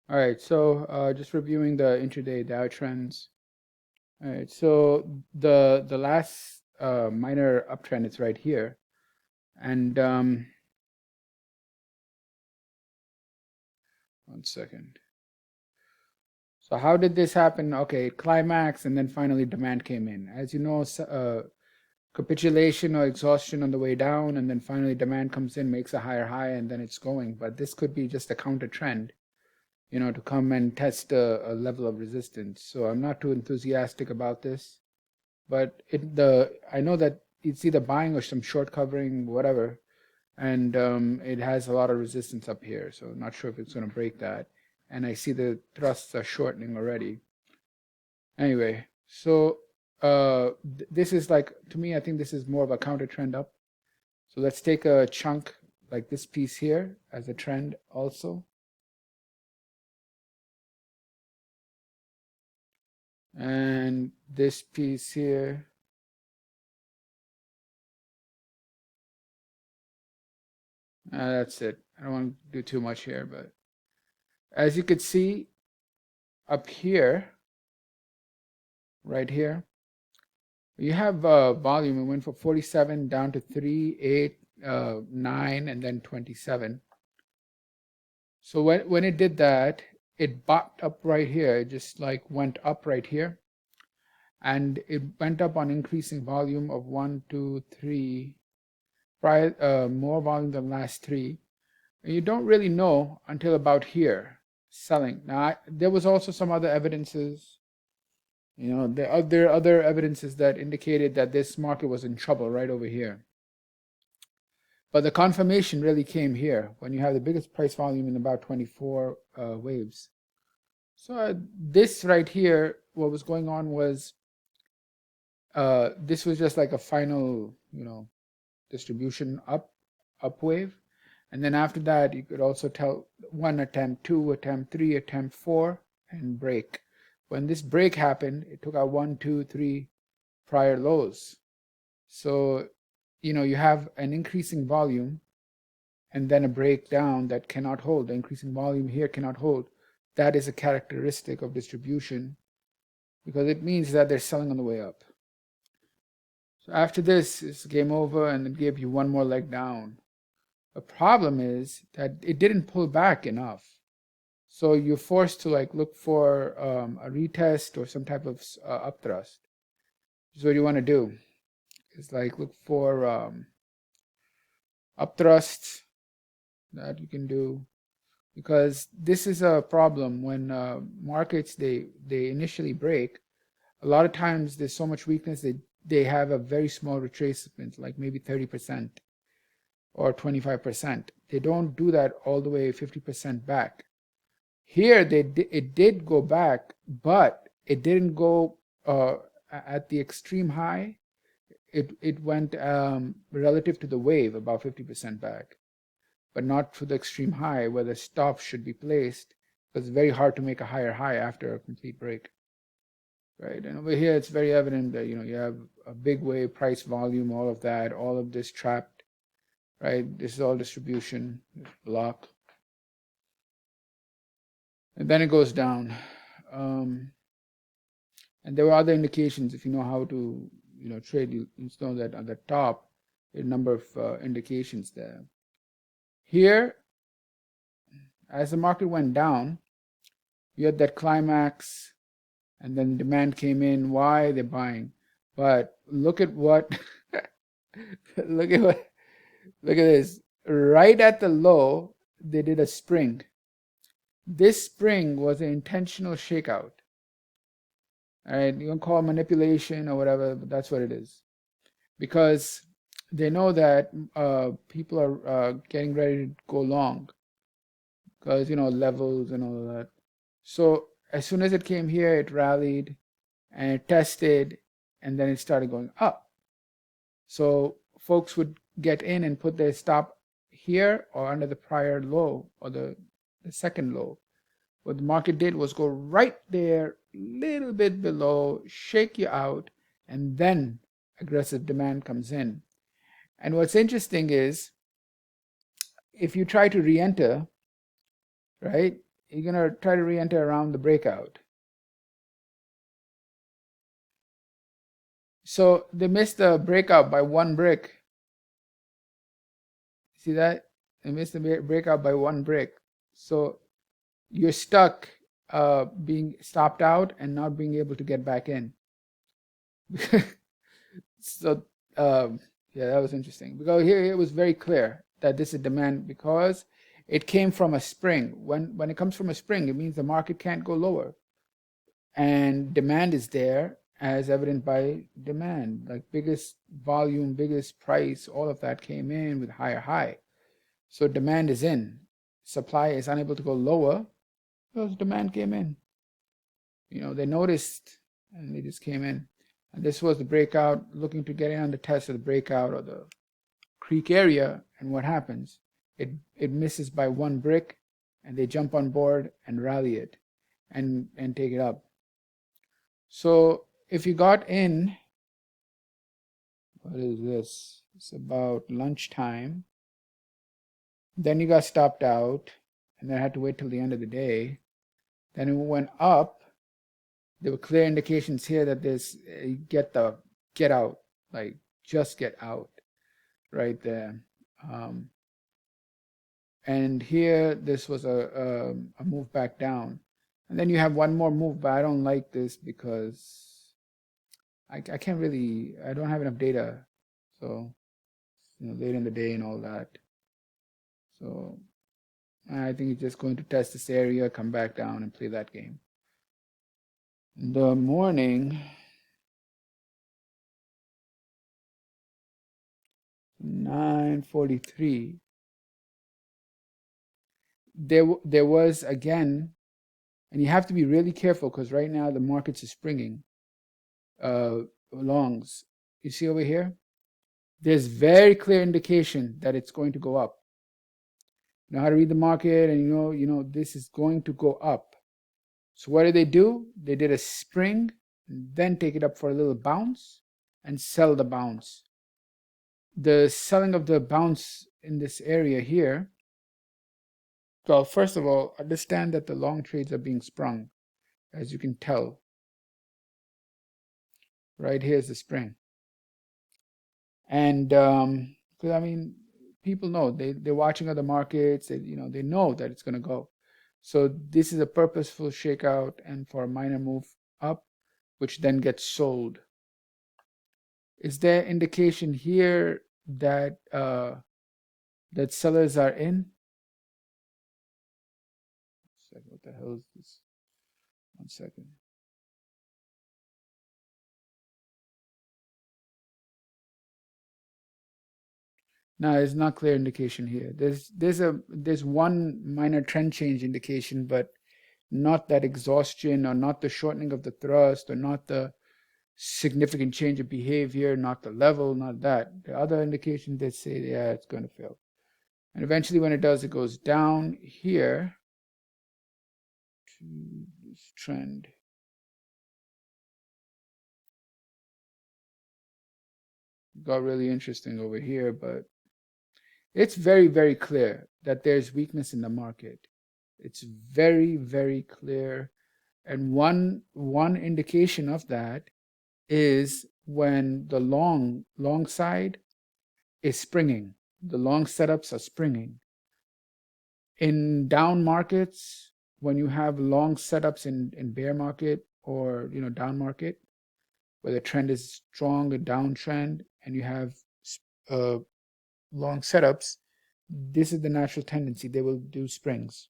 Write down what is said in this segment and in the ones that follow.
All right, so just reviewing the intraday Dow trends. All right, so the last minor uptrend is right here, and 1 second. So how did this happen? Okay, it climaxed, and then finally demand came in. As you know, capitulation or exhaustion on the way down, and then finally demand comes in, makes a higher high, and then it's going. But this could be just a counter trend, to come and test a level of resistance. So I'm not too enthusiastic about this. But I know that it's either buying or some short covering, whatever, and it has a lot of resistance up here. So not sure if it's going to break that. And I see the thrusts are shortening already. Anyway, so this is like, to me, I think this is more of a counter trend up. So let's take a chunk like this piece here as a trend also. And this piece here. That's it. I don't want to do too much here, but as you could see up here, right here, you have volume. It went from 47 down to 3, 8, 9, and then 27. So when it did that, it bopped up right here. It just like went up right here. And it went up on increasing volume of 1, 2, 3, more volume than last three. And you don't really know until about here, selling. Now, there was also some other evidences. There are other evidences that indicated that this market was in trouble right over here. But the confirmation really came here when you have the biggest price volume in about 24 waves. So this right here, what was going on was this was just like a final, distribution up wave. And then after that, you could also tell one attempt, two attempt, three attempt, four, and break. When this break happened, it took out 1, 2, 3 prior lows. So, you have an increasing volume and then a breakdown that cannot hold. The increasing volume here cannot hold. That is a characteristic of distribution because it means that they're selling on the way up. So after this, it's game over and it gave you one more leg down. The problem is that it didn't pull back enough. So you're forced to like look for a retest or some type of upthrust. This is what you want to do. It's like look for upthrusts that you can do, because this is a problem when markets they initially break. A lot of times there's so much weakness that they have a very small retracement, like maybe 30% or 25%. They don't do that all the way 50% back. Here it did go back, but it didn't go at the extreme high. It went relative to the wave about 50% back, but not to the extreme high where the stop should be placed, because it's very hard to make a higher high after a complete break. Right, and over here it's very evident that you have a big wave, price, volume, all of that, all of this trapped. Right, this is all distribution, block, and then it goes down. And there were other indications. If you know how to trade, you know that on the top there are a number of indications there. Here, as the market went down, you had that climax, and then demand came in. Why? They're buying. But look at what look at this. Right at the low, they did a spring. This spring was an intentional shakeout. All right, you can call it manipulation or whatever, but that's what it is. Because they know that people are getting ready to go long, because levels and all of that. So as soon as it came here, it rallied and it tested, and then it started going up. So folks would get in and put their stop here or under the prior low or the second low. What the market did was go right there, little bit below, shake you out, and then aggressive demand comes in. And what's interesting is if you try to re-enter, right, you're going to try to re-enter around the breakout. So they missed the breakout by one brick. See that? They missed the breakout by one brick. So you're stuck being stopped out and not being able to get back in. So yeah, that was interesting, because here it was very clear that this is demand because it came from a spring. When it comes from a spring, it means the market can't go lower, and demand is there as evident by demand, like biggest volume, biggest price, all of that came in with higher high. So demand is in, supply is unable to go lower because demand came in. They noticed and they just came in. And this was the breakout, looking to get in on the test of the breakout or the creek area. And what happens? It misses by one brick, and they jump on board and rally it and take it up. So if you got in, what is this? It's about lunchtime. Then you got stopped out, and then had to wait till the end of the day. Then it went up. There were clear indications here that this get out, like just get out right there. And here this was a move back down, and then you have one more move, but I don't like this because I can't really, I don't have enough data, so late in the day and all that. So I think it's just going to test this area, come back down and play that game. The morning, 9:43, there was again, and you have to be really careful because right now the markets are springing longs. You see over here, there's very clear indication that it's going to go up. You know how to read the market, and you know this is going to go up. So what did they do? They did a spring, and then take it up for a little bounce and sell the bounce. The selling of the bounce in this area here, well, first of all, understand that the long trades are being sprung, as you can tell. Right here's the spring. And because I mean, people know, they're watching other markets, they know that it's going to go. So this is a purposeful shakeout and for a minor move up, which then gets sold. Is there indication here that that sellers are in? What the hell is this? 1 second. No, there's not clear indication here. There's one minor trend change indication, but not that exhaustion, or not the shortening of the thrust, or not the significant change of behavior, not the level, not that. The other indication, they say, yeah, it's going to fail. And eventually when it does, it goes down here to this trend. Got really interesting over here, but it's very, very clear that there's weakness in the market. It's very, very clear. And one indication of that is when the long side is springing. The long setups are springing. In down markets, when you have long setups in bear market or down market, where the trend is strong, a downtrend, and you have long setups, this is the natural tendency. They will do springs.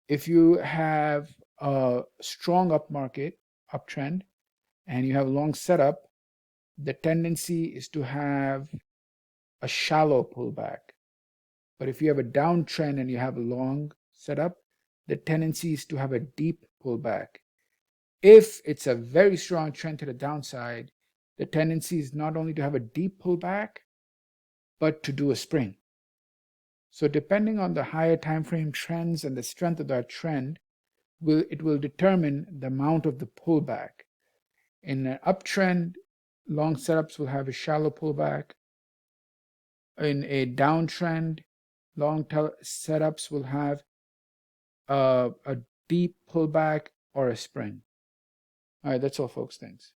If you have a strong up market, uptrend, and you have a long setup, the tendency is to have a shallow pullback. But if you have a downtrend and you have a long setup, the tendency is to have a deep pullback. If it's a very strong trend to the downside, the tendency is not only to have a deep pullback, but to do a spring. So depending on the higher time frame trends and the strength of that trend, it will determine the amount of the pullback. In an uptrend, long setups will have a shallow pullback. In a downtrend, long setups will have a deep pullback or a spring. All right, that's all, folks. Thanks.